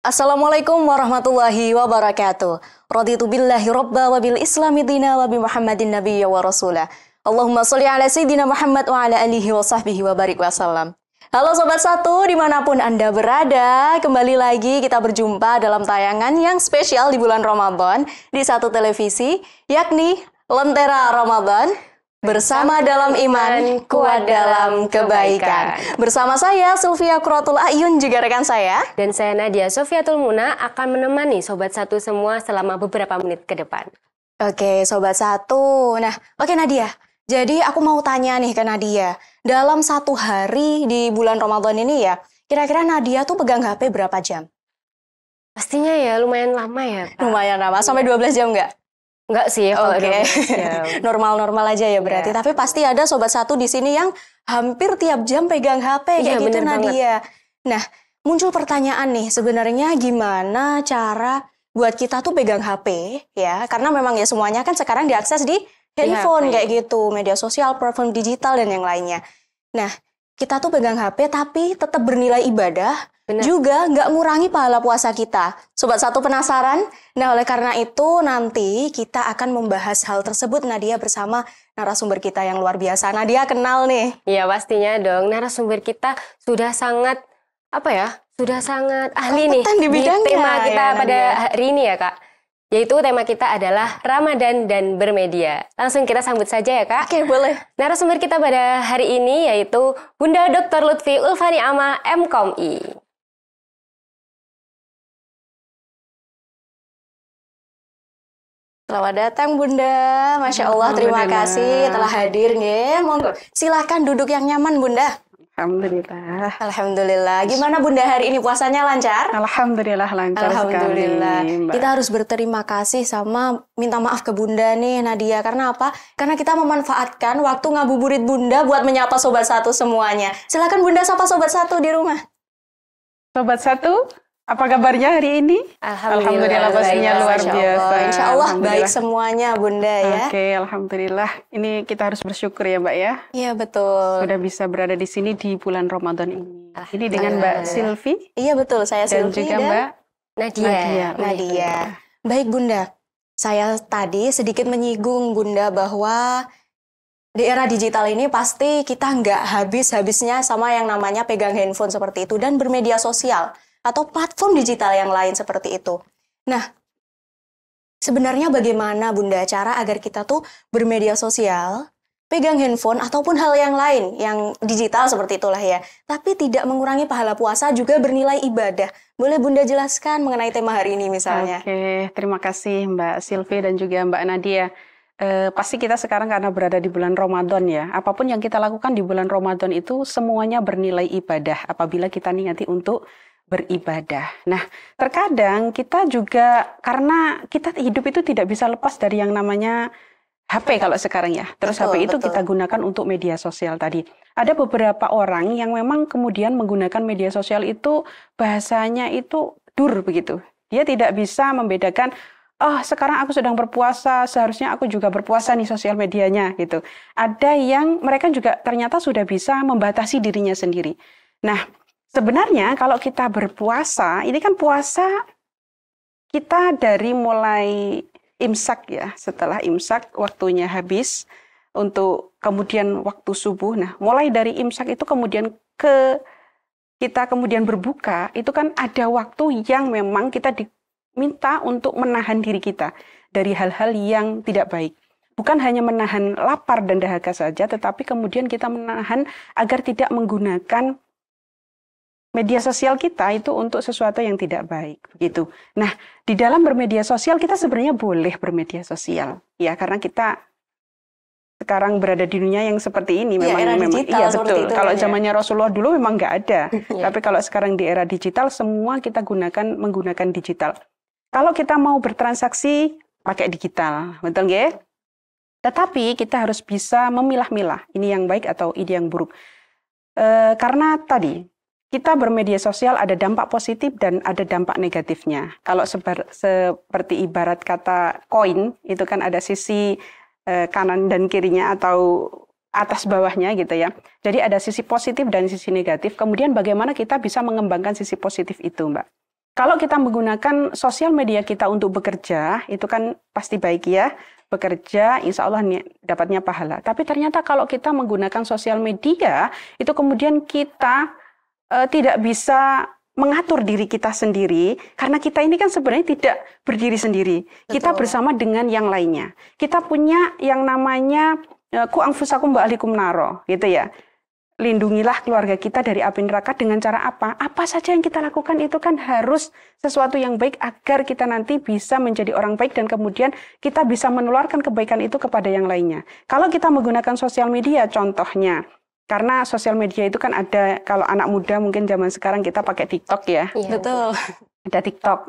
Assalamualaikum warahmatullahi wabarakatuh. Raditu billahi robba wa bil islami dina wa bi Muhammadin nabiyya wa rasulah. Allahumma sholli ala sayyidina Muhammad wa ala alihi wa sahbihi wa barik wasallam. Halo Sobat Satu, dimanapun Anda berada, kembali lagi kita berjumpa dalam tayangan yang spesial di bulan Ramadan di Satu Televisi, yakni Lentera Ramadan. Bersama dalam iman, kuat dalam kebaikan. Bersama saya, Sylvia Quratul Ayun, juga rekan saya. Dan saya Nadia Sofiatul Muna akan menemani Sobat Satu semua selama beberapa menit ke depan. Oke, Sobat Satu. Nah, oke Nadia. Jadi aku mau tanya nih ke Nadia. Dalam satu hari di bulan Ramadan ini ya, kira-kira Nadia tuh pegang HP berapa jam? Pastinya ya lumayan lama ya, Kak. Lumayan lama, sampai 12 jam nggak? Enggak sih, kalau Oke. Normal-normal aja ya berarti. Ya. Tapi pasti ada Sobat Satu di sini yang hampir tiap jam pegang HP kayak gitu bener Nadia. Nah, muncul pertanyaan nih, sebenarnya gimana cara buat kita tuh pegang HP ya? Karena memang ya semuanya kan sekarang diakses di handphone HP. kayak gitu, media sosial, platform digital dan yang lainnya. Nah, kita tuh pegang HP tapi tetap bernilai ibadah. Benar. Juga nggak ngurangi pahala puasa kita. Sobat Satu penasaran? Nah, oleh karena itu nanti kita akan membahas hal tersebut Nadia bersama narasumber kita yang luar biasa. Nadia kenal nih. Iya pastinya dong, narasumber kita sudah sangat, sudah sangat ahli nih Kompeten di bidangnya, tema kita ya, pada Nadia. hari ini ya Kak. Yaitu tema kita adalah Ramadan dan bermedia. Langsung kita sambut saja ya Kak. Oke, boleh. Narasumber kita pada hari ini yaitu Bunda Dr. Lutfi Ulfani Ama, MKOMI. Selamat datang Bunda. Masya Allah, terima kasih telah hadir nggih. Monggo, silahkan duduk yang nyaman Bunda. Alhamdulillah. Alhamdulillah. Gimana Bunda hari ini, puasanya lancar? Alhamdulillah lancar Alhamdulillah. sekali, Mbak. Kita harus berterima kasih sama minta maaf ke Bunda nih Nadia. Karena apa? Karena kita memanfaatkan waktu ngabuburit Bunda buat menyapa Sobat Satu semuanya. Silakan Bunda sapa Sobat Satu di rumah. Sobat Satu, apa kabarnya hari ini? Alhamdulillah, pastinya baik. luar Masya biasa. Allah. Insya Allah baik Alhamdulillah. semuanya Bunda ya. Oke, alhamdulillah. Ini kita harus bersyukur ya, Mbak ya. Iya betul. Sudah bisa berada di sini di bulan Ramadan ini. Ini dengan Mbak Silvi Iya betul, saya dan Sylvie juga dan Mbak Nadia. Nadia. Baik Bunda, saya tadi sedikit menyinggung Bunda bahwa di era digital ini pasti kita nggak habis-habisnya sama yang namanya pegang handphone seperti itu dan bermedia sosial atau platform digital yang lain seperti itu. Nah, sebenarnya bagaimana Bunda cara agar kita tuh bermedia sosial, pegang handphone ataupun hal yang lain yang digital seperti itulah ya, tapi tidak mengurangi pahala puasa juga bernilai ibadah. Boleh Bunda jelaskan mengenai tema hari ini misalnya? Oke, terima kasih Mbak Silvi dan juga Mbak Nadia. Pasti kita sekarang karena berada di bulan Ramadan ya, apapun yang kita lakukan di bulan Ramadan itu semuanya bernilai ibadah apabila kita niati untuk beribadah. Nah, terkadang kita juga karena kita hidup itu tidak bisa lepas dari yang namanya HP kalau sekarang ya. Terus Betul, HP itu betul. kita gunakan untuk media sosial tadi. Ada beberapa orang yang memang kemudian menggunakan media sosial itu bahasanya itu begitu. Dia tidak bisa membedakan, oh sekarang aku sedang berpuasa, seharusnya aku juga berpuasa nih sosial medianya gitu. Ada yang mereka juga ternyata sudah bisa membatasi dirinya sendiri. Nah, sebenarnya kalau kita berpuasa, ini kan puasa kita dari mulai imsak ya. Setelah imsak waktunya habis untuk kemudian waktu subuh. Nah, mulai dari imsak itu kemudian kita kemudian berbuka, itu kan ada waktu yang memang kita diminta untuk menahan diri kita dari hal-hal yang tidak baik. Bukan hanya menahan lapar dan dahaga saja, tetapi kemudian kita menahan agar tidak menggunakan media sosial kita itu untuk sesuatu yang tidak baik, begitu. Nah, di dalam bermedia sosial kita sebenarnya boleh bermedia sosial, ya karena kita sekarang berada di dunia yang seperti ini, Iya, era memang digital iya seperti betul. itu Kalau kan ya. zamannya Rasulullah dulu memang nggak ada, Iya. tapi kalau sekarang di era digital semua kita menggunakan digital. Kalau kita mau bertransaksi pakai digital, betul nggak? Tetapi kita harus bisa memilah-milah ini yang baik atau ini yang buruk. Karena tadi kita bermedia sosial ada dampak positif dan ada dampak negatifnya. Kalau seperti ibarat kata koin, itu kan ada sisi kanan dan kirinya atau atas bawahnya gitu ya. Jadi ada sisi positif dan sisi negatif. Kemudian bagaimana kita bisa mengembangkan sisi positif itu, Mbak. Kalau kita menggunakan sosial media kita untuk bekerja, itu kan pasti baik ya. Bekerja, insya Allah dapatnya pahala. Tapi ternyata kalau kita menggunakan sosial media, itu kemudian kita tidak bisa mengatur diri kita sendiri, karena kita ini kan sebenarnya tidak berdiri sendiri. Kita bersama dengan yang lainnya. Kita punya yang namanya ku anfusakum wa ahlikum naro, gitu ya. Lindungilah keluarga kita dari api neraka dengan cara apa? Apa saja yang kita lakukan itu kan harus sesuatu yang baik agar kita nanti bisa menjadi orang baik dan kemudian kita bisa menularkan kebaikan itu kepada yang lainnya. Kalau kita menggunakan sosial media contohnya, karena sosial media itu kan ada, kalau anak muda mungkin zaman sekarang kita pakai TikTok ya. Iya, betul. Ada TikTok.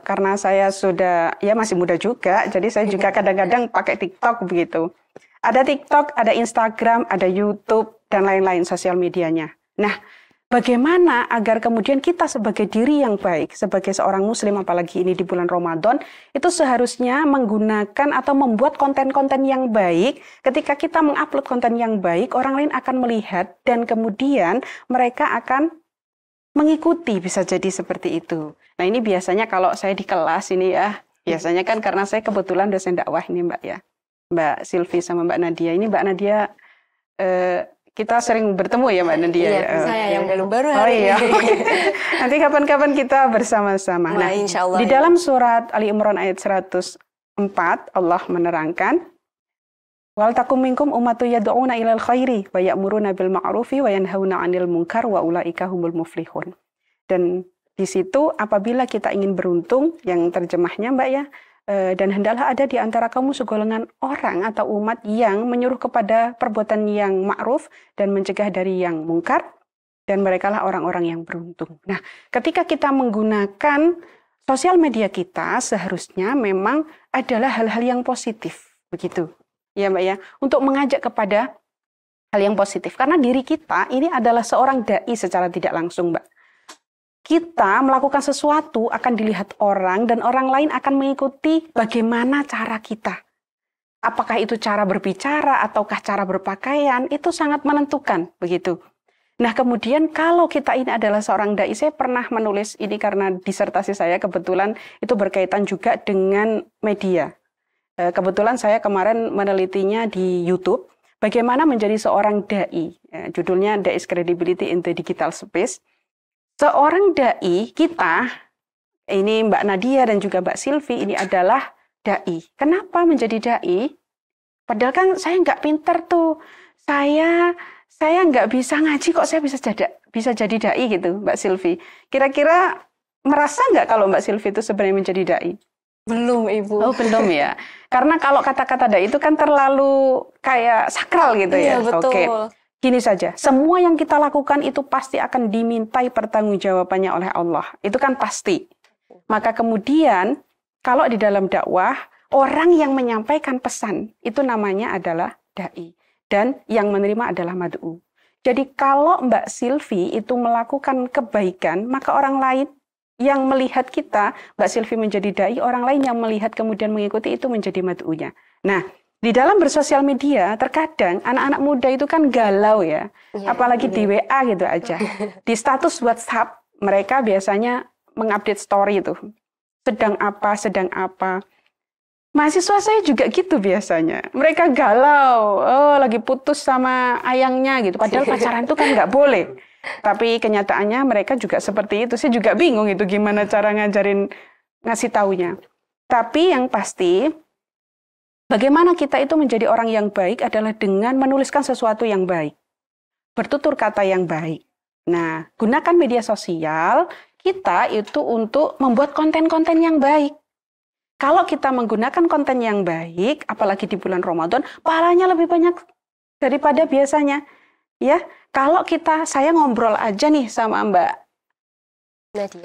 Karena saya sudah, ya masih muda juga, jadi saya juga kadang-kadang pakai TikTok begitu. Ada TikTok, ada Instagram, ada YouTube, dan lain-lain sosial medianya. Nah, bagaimana agar kemudian kita sebagai diri yang baik, sebagai seorang muslim, apalagi ini di bulan Ramadan, itu seharusnya menggunakan atau membuat konten-konten yang baik. Ketika kita mengupload konten yang baik, orang lain akan melihat dan kemudian mereka akan mengikuti, bisa jadi seperti itu. Nah, ini biasanya kalau saya di kelas ini ya, biasanya kan karena saya kebetulan dosen dakwah ini Mbak ya. Mbak Silvi sama Mbak Nadia. Ini Mbak Nadia, kita sering bertemu ya Mbak Nadia. Iya, saya yang belum baru Oh hari iya. ini. Nanti kapan-kapan kita bersama-sama. Nah, insya Allah. Di dalam surat Ali Imran ayat 104, Allah menerangkan, wal takum minkum ummatu yad'una ilal khairi wa ya'muruna bil ma'rufi wa yanhauna 'anil munkar wa ulaika humul muflihun. Dan di situ apabila kita ingin beruntung, yang terjemahnya Mbak ya, dan hendaklah ada di antara kamu segolongan orang atau umat yang menyuruh kepada perbuatan yang ma'ruf dan mencegah dari yang mungkar, dan merekalah orang-orang yang beruntung. Nah, ketika kita menggunakan sosial media kita, seharusnya memang adalah hal-hal yang positif, begitu. Ya Mbak ya, untuk mengajak kepada hal yang positif. Karena diri kita ini adalah seorang dai secara tidak langsung Mbak. Kita melakukan sesuatu akan dilihat orang dan orang lain akan mengikuti bagaimana cara kita. Apakah itu cara berbicara ataukah cara berpakaian, itu sangat menentukan, begitu. Nah, kemudian kalau kita ini adalah seorang dai, saya pernah menulis ini karena disertasi saya kebetulan itu berkaitan juga dengan media. Kebetulan saya kemarin menelitinya di YouTube, bagaimana menjadi seorang dai. Judulnya Dai's Credibility in the Digital Space. Seorang dai kita, ini Mbak Nadia dan juga Mbak Silvi, ini adalah dai. Kenapa menjadi dai? Padahal kan saya nggak pinter tuh. Saya nggak bisa ngaji kok saya bisa jadi dai gitu, Mbak Silvi. Kira-kira merasa nggak kalau Mbak Silvi itu sebenarnya menjadi dai? Belum, Ibu. Oh, belum ya. Karena kalau kata-kata dai itu kan terlalu kayak sakral gitu ya. Iya, betul. Oke. Gini saja, semua yang kita lakukan itu pasti akan dimintai pertanggungjawabannya oleh Allah. Itu kan pasti. Maka kemudian, kalau di dalam dakwah, orang yang menyampaikan pesan, itu namanya adalah dai. Dan yang menerima adalah mad'u. Jadi kalau Mbak Silvi itu melakukan kebaikan, maka orang lain yang melihat kita, Mbak Silvi menjadi dai, orang lain yang melihat kemudian mengikuti itu menjadi mad'unya. Nah, di dalam bersosial media, terkadang anak-anak muda itu kan galau ya, apalagi di WA gitu aja. Di status WhatsApp, mereka biasanya mengupdate story itu. Sedang apa. Mahasiswa saya juga gitu biasanya. Mereka galau, lagi putus sama ayangnya gitu. Padahal pacaran itu kan nggak boleh. Tapi kenyataannya mereka juga seperti itu. Saya juga bingung itu gimana cara ngasih taunya. Tapi yang pasti, bagaimana kita itu menjadi orang yang baik adalah dengan menuliskan sesuatu yang baik. Bertutur kata yang baik. Nah, gunakan media sosial kita itu untuk membuat konten-konten yang baik. Kalau kita menggunakan konten yang baik, apalagi di bulan Ramadan, pahalanya lebih banyak daripada biasanya. Ya, kalau saya ngobrol aja nih sama Mbak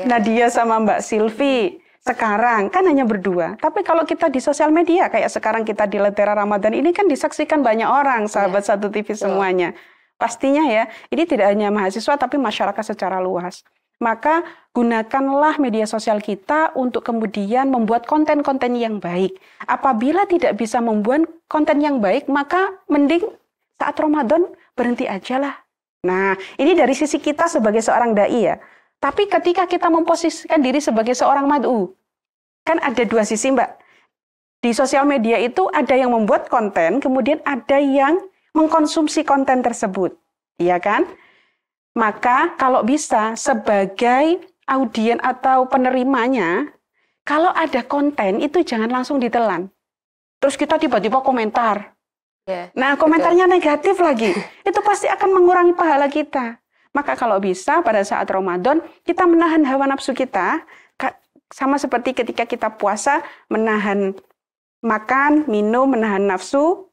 Nadia sama Mbak Silvi, sekarang kan hanya berdua. Tapi kalau kita di sosial media, kayak sekarang kita di Lentera Ramadan, ini kan disaksikan banyak orang, sahabat Satu TV semuanya. Pastinya ya, ini tidak hanya mahasiswa, tapi masyarakat secara luas. Maka gunakanlah media sosial kita untuk kemudian membuat konten-konten yang baik. Apabila tidak bisa membuat konten yang baik, maka mending saat Ramadan berhenti aja lah. Nah, ini dari sisi kita sebagai seorang dai ya. Tapi ketika kita memposisikan diri sebagai seorang mad'u, kan ada dua sisi, Mbak. Di sosial media itu ada yang membuat konten, kemudian ada yang mengkonsumsi konten tersebut. Iya kan? Maka kalau bisa sebagai audien atau penerimanya, kalau ada konten itu jangan langsung ditelan. Terus kita tiba-tiba komentar. Nah, komentarnya negatif lagi. Itu pasti akan mengurangi pahala kita. Maka kalau bisa pada saat Ramadan, kita menahan hawa nafsu kita, sama seperti ketika kita puasa, menahan makan, minum, menahan nafsu.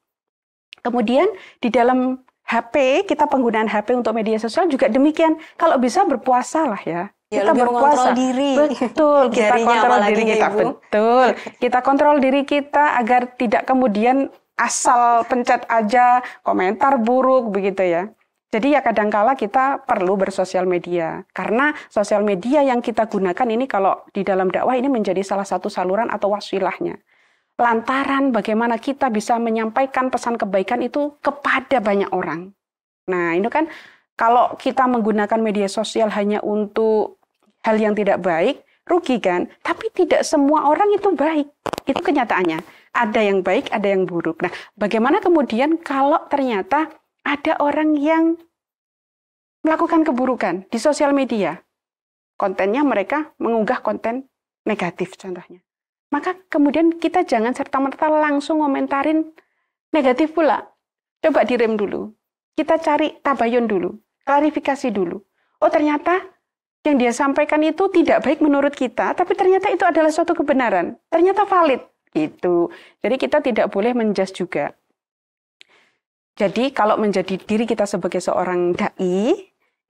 Kemudian di dalam HP, kita penggunaan HP untuk media sosial juga demikian. Kalau bisa berpuasa lah ya. Ya, Kita berpuasa. diri. Betul, kita Jarinya kontrol apalagi diri ya, kita. Ibu. Betul. Kita kontrol diri kita agar tidak kemudian asal pencet aja komentar buruk begitu ya. Jadi ya kadangkala kita perlu bersosial media. Karena sosial media yang kita gunakan ini kalau di dalam dakwah ini menjadi salah satu saluran atau wasilahnya. Lantaran bagaimana kita bisa menyampaikan pesan kebaikan itu kepada banyak orang. Nah, ini kan kalau kita menggunakan media sosial hanya untuk hal yang tidak baik, rugi kan? Tapi tidak semua orang itu baik. Itu kenyataannya. Ada yang baik, ada yang buruk. Nah, bagaimana kemudian kalau ternyata ada orang yang melakukan keburukan di sosial media? Kontennya mereka mengunggah konten negatif contohnya. Maka kemudian kita jangan serta-merta langsung komentarin negatif pula. Coba direm dulu. Kita cari tabayun dulu. Klarifikasi dulu. Oh ternyata yang dia sampaikan itu tidak baik menurut kita, tapi ternyata itu adalah suatu kebenaran. Ternyata valid. Gitu. Jadi kita tidak boleh menjudge juga. Jadi kalau menjadi diri kita sebagai seorang da'i,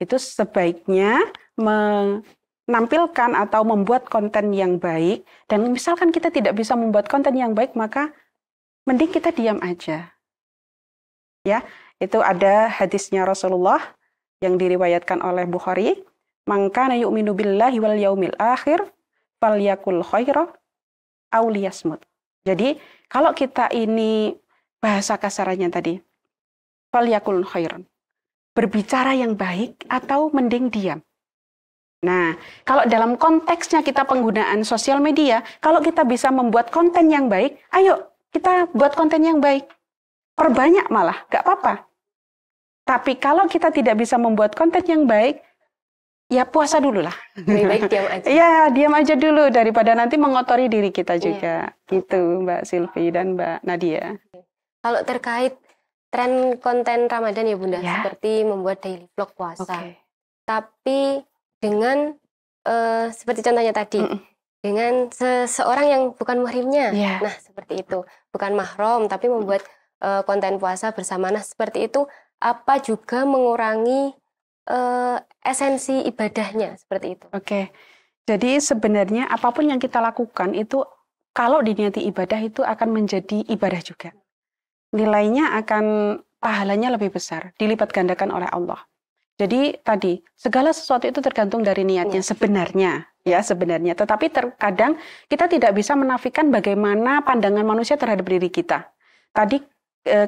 itu sebaiknya menampilkan atau membuat konten yang baik. Dan misalkan kita tidak bisa membuat konten yang baik, maka mending kita diam aja. Ya, itu ada hadisnya Rasulullah yang diriwayatkan oleh Bukhari. Man kana yu'minu billahi wal yaumil akhir falyakul khaira aw liyasmut. Jadi, kalau kita ini bahasa kasarannya tadi, falyakul khairan. Berbicara yang baik atau mending diam. Nah, kalau dalam konteksnya kita penggunaan sosial media, kalau kita bisa membuat konten yang baik, ayo kita buat konten yang baik. Perbanyak malah, gak apa-apa. Tapi kalau kita tidak bisa membuat konten yang baik, ya puasa dulu lah. Lebih baik diam aja. Iya, diam aja dulu daripada nanti mengotori diri kita juga. Gitu, Mbak Silvi dan Mbak Nadia. Kalau terkait tren konten Ramadan ya Bunda, Ya. seperti membuat daily vlog puasa. Oke. Tapi dengan seperti contohnya tadi, dengan seseorang yang bukan muhrimnya. Ya. Nah, seperti itu. Bukan mahram, tapi membuat konten puasa bersama. Nah, seperti itu, apa juga mengurangi esensi ibadahnya, seperti itu. Oke. Jadi sebenarnya apapun yang kita lakukan itu kalau diniati ibadah itu akan menjadi ibadah juga. Nilainya akan pahalanya lebih besar, dilipat gandakan oleh Allah. Jadi tadi segala sesuatu itu tergantung dari niatnya sebenarnya, ya sebenarnya. Tetapi terkadang kita tidak bisa menafikan bagaimana pandangan manusia terhadap diri kita. Tadi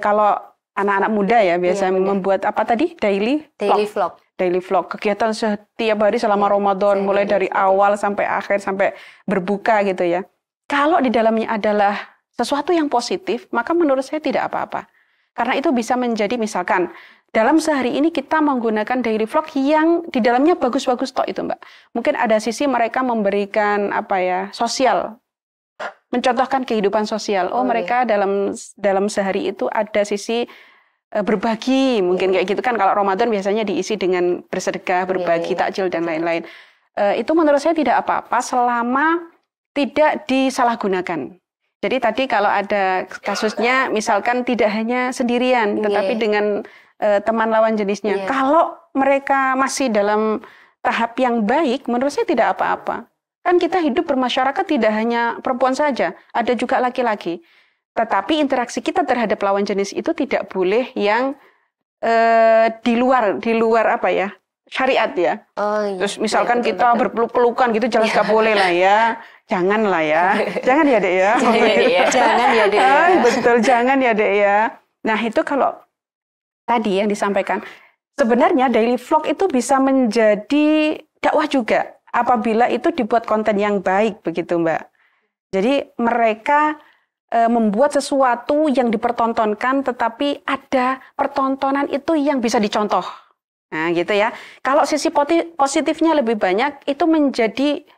kalau anak-anak muda ya biasa membuat apa tadi daily vlog. Daily vlog, kegiatan setiap hari selama Ramadan, mulai dari awal sampai akhir, sampai berbuka gitu ya. Kalau di dalamnya adalah sesuatu yang positif, maka menurut saya tidak apa-apa. Karena itu bisa menjadi misalkan, dalam sehari ini kita menggunakan daily vlog yang di dalamnya bagus-bagus toh itu Mbak. Mungkin ada sisi mereka memberikan apa ya, sosial. Mencontohkan kehidupan sosial. Oh mereka dalam sehari itu ada sisi berbagi, mungkin kayak gitu kan. Kalau Ramadan biasanya diisi dengan bersedekah, berbagi, takjil dan lain-lain. Itu menurut saya tidak apa-apa selama tidak disalahgunakan. Jadi tadi kalau ada kasusnya misalkan tidak hanya sendirian, tetapi dengan teman lawan jenisnya. Kalau mereka masih dalam tahap yang baik, menurut saya tidak apa-apa. Kan kita hidup bermasyarakat tidak hanya perempuan saja, ada juga laki-laki. Tetapi interaksi kita terhadap lawan jenis itu tidak boleh yang di luar apa ya, syariat ya. Terus misalkan kita berpeluk-pelukan gitu, jelas gak boleh lah ya. Jangan lah ya. Jangan ya Dek ya. Jangan ya Dek ya. Betul, jangan ya Dek ya. Nah itu kalau tadi yang disampaikan, sebenarnya daily vlog itu bisa menjadi dakwah juga apabila itu dibuat konten yang baik begitu Mbak. Jadi mereka membuat sesuatu yang dipertontonkan, tetapi ada pertontonan itu yang bisa dicontoh. Nah gitu ya. Kalau sisi positifnya lebih banyak, itu menjadi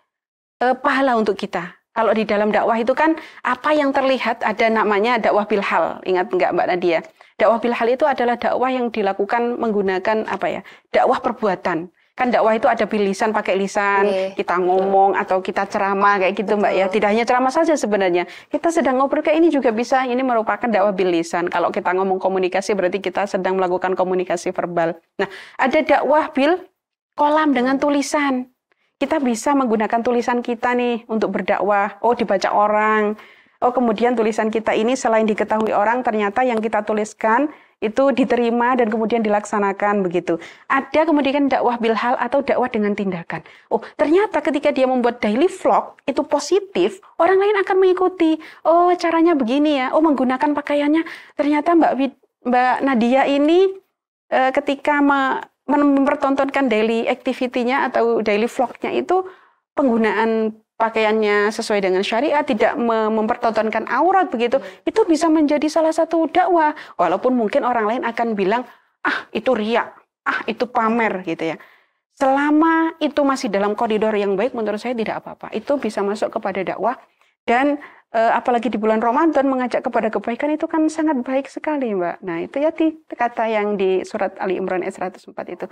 pahala untuk kita. Kalau di dalam dakwah itu kan apa yang terlihat ada namanya dakwah bilhal. Ingat enggak Mbak Nadia? Dakwah bilhal itu adalah dakwah yang dilakukan menggunakan dakwah perbuatan. Kan dakwah itu ada bilisan, pakai lisan, kita ngomong atau kita ceramah kayak gitu Mbak ya. Tidak hanya ceramah saja sebenarnya. Kita sedang ngobrol kayak ini juga bisa. Ini merupakan dakwah bilisan. Kalau kita ngomong komunikasi berarti kita sedang melakukan komunikasi verbal. Nah, ada dakwah bil kolam dengan tulisan. Kita bisa menggunakan tulisan kita nih untuk berdakwah. Oh, dibaca orang. Oh, kemudian tulisan kita ini selain diketahui orang, ternyata yang kita tuliskan itu diterima dan kemudian dilaksanakan begitu. Ada kemudian dakwah bilhal atau dakwah dengan tindakan. Oh, ternyata ketika dia membuat daily vlog itu positif, orang lain akan mengikuti. Oh, caranya begini ya. Oh, menggunakan pakaiannya. Ternyata Mbak Nadia ini ketika mempertontonkan daily activity-nya atau daily vlog-nya itu penggunaan pakaiannya sesuai dengan syariat, tidak mempertontonkan aurat begitu, itu bisa menjadi salah satu dakwah. Walaupun mungkin orang lain akan bilang, itu riya, itu pamer gitu ya. Selama itu masih dalam koridor yang baik, menurut saya tidak apa-apa. Itu bisa masuk kepada dakwah. Dan apalagi di bulan Ramadan mengajak kepada kebaikan itu kan sangat baik sekali Mbak. Nah itu ya kata yang di surat Ali Imran ayat 104 itu.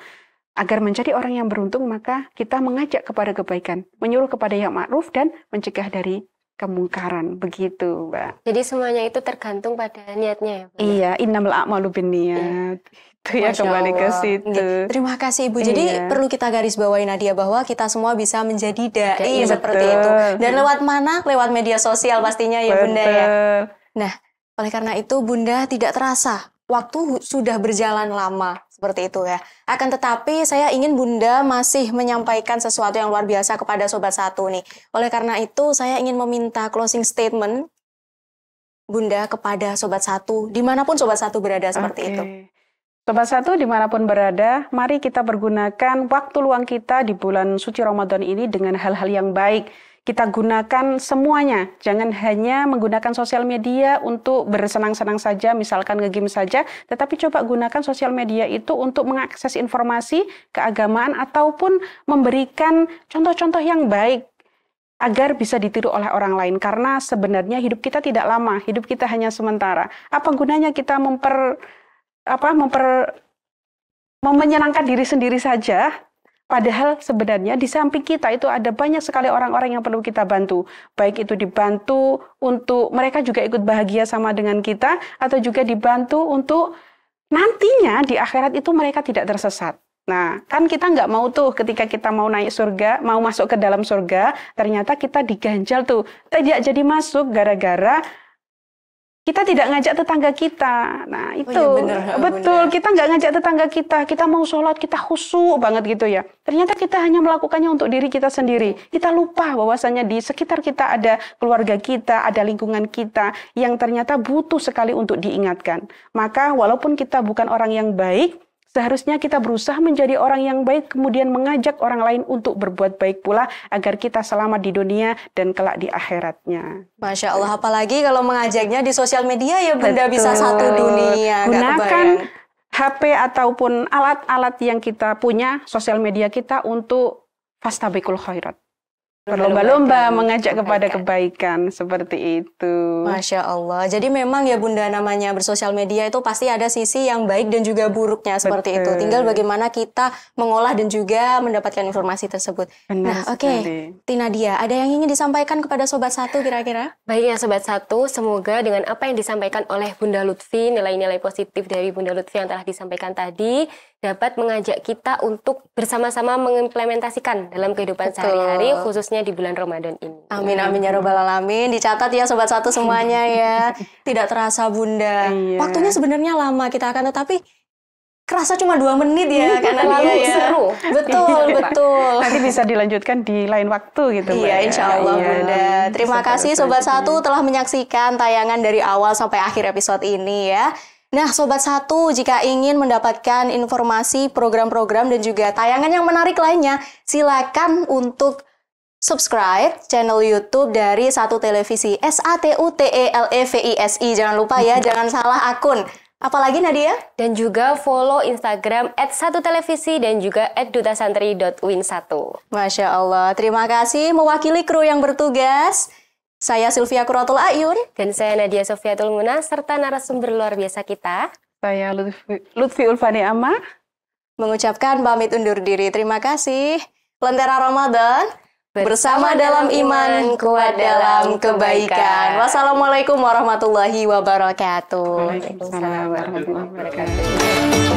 Agar menjadi orang yang beruntung, maka kita mengajak kepada kebaikan, menyuruh kepada yang ma'ruf dan mencegah dari kemungkaran. Begitu, Mbak. Jadi semuanya itu tergantung pada niatnya ya, Bu? Iya, innamal a'malu binniyat. Itu ya kembali ke situ. Terima kasih Ibu. Jadi perlu kita garis bawahi Nadia bahwa kita semua bisa menjadi dai seperti itu. Dan lewat mana? Lewat media sosial pastinya ya Bunda ya. Nah, oleh karena itu Bunda tidak terasa waktu sudah berjalan lama seperti itu ya. Akan tetapi saya ingin Bunda masih menyampaikan sesuatu yang luar biasa kepada Sobat Satu nih. Oleh karena itu saya ingin meminta closing statement Bunda kepada Sobat Satu, dimanapun Sobat Satu berada seperti itu. Sobat Satu dimanapun berada, mari kita pergunakan waktu luang kita di bulan suci Ramadan ini dengan hal-hal yang baik. Kita gunakan semuanya, jangan hanya menggunakan sosial media untuk bersenang-senang saja, misalkan nge-game saja, tetapi coba gunakan sosial media itu untuk mengakses informasi, keagamaan, ataupun memberikan contoh-contoh yang baik agar bisa ditiru oleh orang lain. Karena sebenarnya hidup kita tidak lama, hidup kita hanya sementara. Apa gunanya kita menyenangkan diri sendiri saja, padahal sebenarnya di samping kita itu ada banyak sekali orang-orang yang perlu kita bantu. Baik itu dibantu untuk mereka juga ikut bahagia sama dengan kita, atau juga dibantu untuk nantinya di akhirat itu mereka tidak tersesat. Nah, kan kita nggak mau tuh ketika kita mau naik surga, mau masuk ke dalam surga, ternyata kita diganjal tuh. tidak jadi masuk gara-gara kita tidak ngajak tetangga kita. Nah itu betul, kita nggak ngajak tetangga kita mau sholat, kita khusyuk banget gitu ya. Ternyata kita hanya melakukannya untuk diri kita sendiri. Kita lupa bahwasanya di sekitar kita ada keluarga kita, ada lingkungan kita yang ternyata butuh sekali untuk diingatkan. Maka walaupun kita bukan orang yang baik, seharusnya kita berusaha menjadi orang yang baik, kemudian mengajak orang lain untuk berbuat baik pula, agar kita selamat di dunia dan kelak di akhiratnya. Masya Allah, apalagi kalau mengajaknya di sosial media ya Bunda. Betul. Bisa satu dunia. Gunakan HP ataupun alat-alat yang kita punya, sosial media kita untuk fastabiqul khairat. Berlomba-lomba mengajak kepada kebaikan, seperti itu. Masya Allah. Jadi memang ya Bunda, namanya bersosial media itu pasti ada sisi yang baik dan juga buruknya seperti itu. Tinggal bagaimana kita mengolah dan juga mendapatkan informasi tersebut. Benar. Nah, oke. Tina Nadia, ada yang ingin disampaikan kepada Sobat Satu kira-kira? Baik ya Sobat Satu, semoga dengan apa yang disampaikan oleh Bunda Lutfi, nilai-nilai positif dari Bunda Lutfi yang telah disampaikan tadi, dapat mengajak kita untuk bersama-sama mengimplementasikan dalam kehidupan sehari-hari, khususnya di bulan Ramadan ini. Amin, amin ya robbal alamin. Dicatat ya Sobat Satu semuanya ya. Tidak terasa Bunda. Waktunya sebenarnya lama kita akan, tetapi kerasa cuma 2 menit ya. Karena lalu seru. Betul. Nanti bisa dilanjutkan di lain waktu gitu. Iya, insya Allah Bunda. Terima kasih Sobat Satu telah menyaksikan tayangan dari awal sampai akhir episode ini ya. Nah, Sobat Satu, jika ingin mendapatkan informasi, program-program, dan juga tayangan yang menarik lainnya, silakan untuk subscribe channel YouTube dari Satu Televisi, SATUTELEVISI. Jangan lupa ya, jangan salah akun. Apalagi Nadia? Dan juga follow Instagram @satutelevisi dan juga @dutasantri.win1. Masya Allah, terima kasih mewakili kru yang bertugas. Saya Sylvia Qurratul Ayun. Dan saya Nadia Sofiatul Muna, serta narasumber luar biasa kita. Saya Lutfi Ulfani Amma. Mengucapkan pamit undur diri. Terima kasih. Lentera Ramadan. Bersama dalam iman, kuat dalam kebaikan. Wassalamualaikum warahmatullahi wabarakatuh. Waalaikumsalam warahmatullahi wabarakatuh.